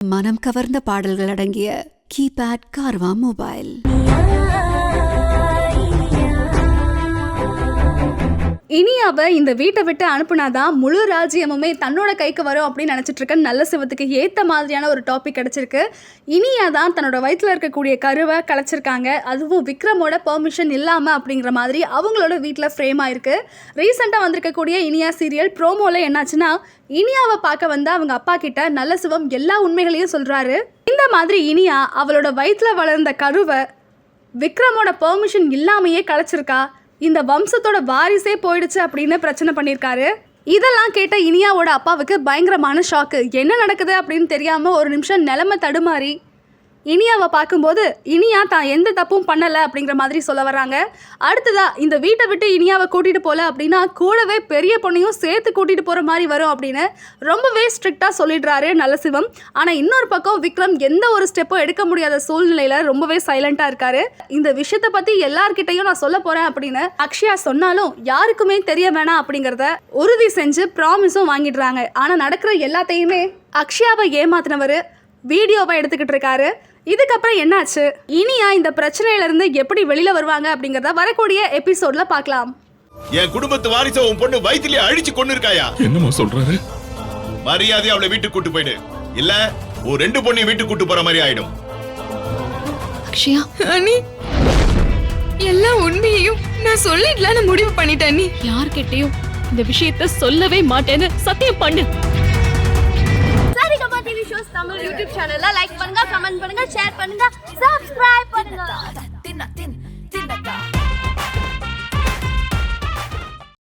மனம் கவர்ந்த பாடல்கள் அடங்கிய கீபேட் கார்வா மொபைல். இனியாவை இந்த வீட்டை விட்டு அனுப்புனாதான் முழு ராஜ்யமுமே தன்னோட கைக்கு வரும் அப்படின்னு நினச்சிட்டு இருக்க நல்ல சிவத்துக்கு ஏற்ற மாதிரியான ஒரு டாபிக் கிடச்சிருக்கு. இனியா தான் தன்னோட வயிற்றில் இருக்கக்கூடிய கருவை கலைச்சிருக்காங்க. அதுவும் விக்ரமோட பெர்மிஷன் இல்லாமல் அப்படிங்கிற மாதிரி அவங்களோட வீட்டில் ஃப்ரேம் ஆயிருக்கு. ரீசெண்டாக வந்திருக்கக்கூடிய இனியா சீரியல் ப்ரோமோவில் என்னாச்சுன்னா, இனியாவை பார்க்க வந்த அவங்க அப்பா கிட்ட நல்ல சிவம் எல்லா உண்மைகளையும் சொல்கிறாரு. இந்த மாதிரி இனியா அவளோட வயிற்றில் வளர்ந்த கருவை விக்ரமோட பெர்மிஷன் இல்லாமையே கலைச்சிருக்கா. இந்த வம்சத்தோட வாரிசே போயிடுச்சு அப்படின்னு பிரச்சனை பண்ணியிருக்காரு. இதெல்லாம் கேட்ட இனியாவோட அப்பாவுக்கு பயங்கரமான ஷாக்கு. என்ன நடக்குது அப்படின்னு தெரியாமல் ஒரு நிமிஷம் நிலைமை தடுமாறி இனியாவை பார்க்கும்போது இனியா தான் எந்த தப்பும் பண்ணலை அப்படிங்கிற மாதிரி சொல்ல வராங்க. அடுத்ததாக இந்த வீட்டை விட்டு இனியாவை கூட்டிகிட்டு போகல அப்படின்னா கூடவே பெரிய பொண்ணையும் சேர்த்து கூட்டிகிட்டு போகிற மாதிரி வரும் அப்படின்னு ரொம்பவே ஸ்ட்ரிக்டாக சொல்லிடுறாரு நல்ல சிவம். ஆனால் இன்னொரு பக்கம் விக்ரம் எந்த ஒரு ஸ்டெப்பும் எடுக்க முடியாத சூழ்நிலையில் ரொம்பவே சைலண்ட்டாக இருக்காரு. இந்த விஷயத்தை பற்றி எல்லார்கிட்டையும் நான் சொல்ல போகிறேன் அப்படின்னு அக்ஷயா சொன்னாலும் யாருக்குமே தெரிய வேணாம் அப்படிங்கிறத உறுதி செஞ்சு ப்ராமிஸும் வாங்கிடுறாங்க. ஆனால் நடக்கிற எல்லாத்தையுமே அக்ஷயாவை ஏமாத்தினவர் வீடியோவை எடுத்துக்கிட்டு இருக்காரு. இதுக்கப்புறம் என்னாச்சு, இனியா இந்த பிரச்சனையில இருந்து எப்படி வெளியில வருவாங்க அப்படிங்கறத வரக்கூடிய எபிசோட்ல பார்க்கலாம். என் குடும்பத்து வாரிசை உன் பொண்ணு வயிற்றிலே அழிச்சு கொண்டு இருக்காயா? என்னமா சொல்றாரு? மரியாதை அவளை வீட்டுக்கு கூட்டு போயிடு, இல்ல ஒரு 2 பொண்ணையும் வீட்டுக்கு கூட்டு போற மாதிரி ஆயிடும். அக்ஷயா அண்ணி, எல்லா உண்மையையும் நான் சொல்லிடலான்னு முடிவு பண்ணிட்டேன். நீ யார்கிட்டயும் இந்த விஷயத்தை சொல்லவே மாட்டேன்னு சத்தியம் பண்ணு. தமிழ் யூடியூப் சேனல்ல லைக் பண்ணுங்க, கமெண்ட் பண்ணுங்க, ஷேர் பண்ணுங்க, சப்ஸ்கிரைப் பண்ணுங்க.